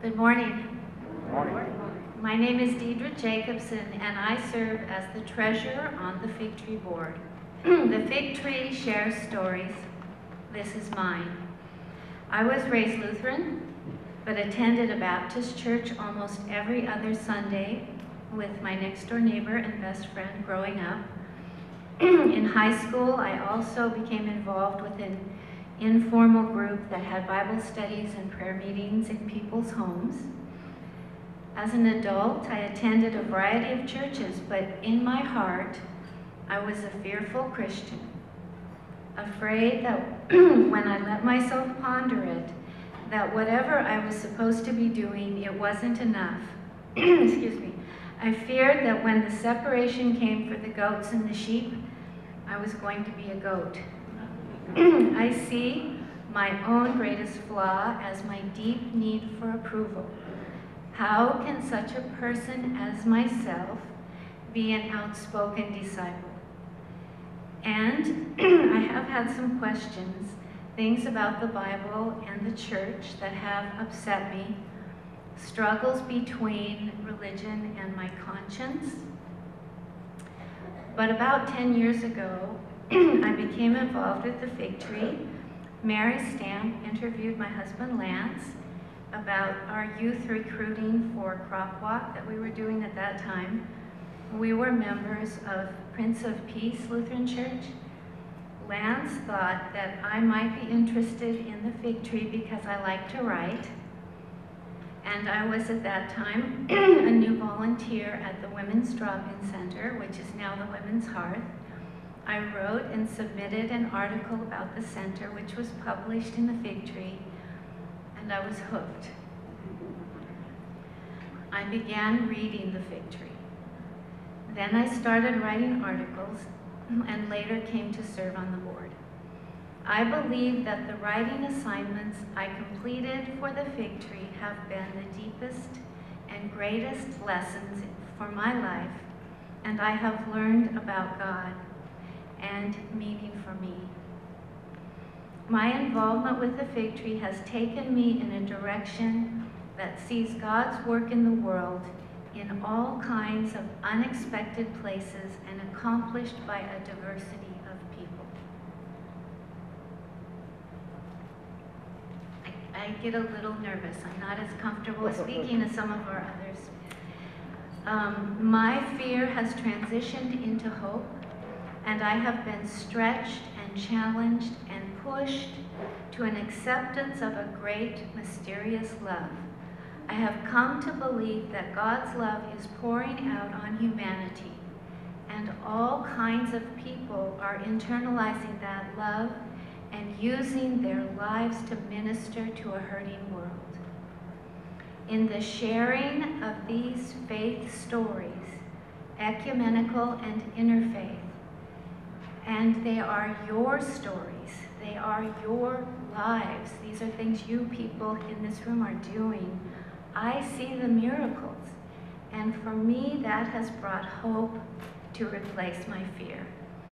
Good morning. Good morning. My name is Deidre Jacobson, and I serve as the treasurer on the Fig Tree Board. The Fig Tree shares stories. This is mine. I was raised Lutheran, but attended a Baptist church almost every other Sunday with my next-door neighbor and best friend growing up. In high school, I also became involved with an informal group that had Bible studies and prayer meetings in people's homes. As an adult, I attended a variety of churches, but in my heart, I was a fearful Christian, afraid that when I let myself ponder it, that whatever I was supposed to be doing, it wasn't enough. Excuse me. I feared that when the separation came for the goats and the sheep, I was going to be a goat. I see my own greatest flaw as my deep need for approval. How can such a person as myself be an outspoken disciple? And I have had some questions, things about the Bible and the church that have upset me, struggles between religion and my conscience. But about 10 years ago, I became involved with the Fig Tree. Mary Stamp interviewed my husband Lance about our youth recruiting for Crop Walk that we were doing at that time. We were members of Prince of Peace Lutheran Church. Lance thought that I might be interested in the Fig Tree because I like to write. And I was at that time a new volunteer at the Women's Drop-In Center, which is now the Women's Hearth. I wrote and submitted an article about the center, which was published in the Fig Tree, and I was hooked. I began reading the Fig Tree. Then I started writing articles and later came to serve on the board. I believe that the writing assignments I completed for the Fig Tree have been the deepest and greatest lessons for my life, and I have learned about God and meaning for me. My involvement with the Fig Tree has taken me in a direction that sees God's work in the world in all kinds of unexpected places and accomplished by a diversity of people. I get a little nervous. I'm not as comfortable speaking as some of our others. My fear has transitioned into hope, and I have been stretched and challenged and pushed to an acceptance of a great, mysterious love. I have come to believe that God's love is pouring out on humanity, and all kinds of people are internalizing that love and using their lives to minister to a hurting world. In the sharing of these faith stories, ecumenical and interfaith, and they are your stories, they are your lives, these are things you people in this room are doing, I see the miracles, and for me that has brought hope to replace my fear.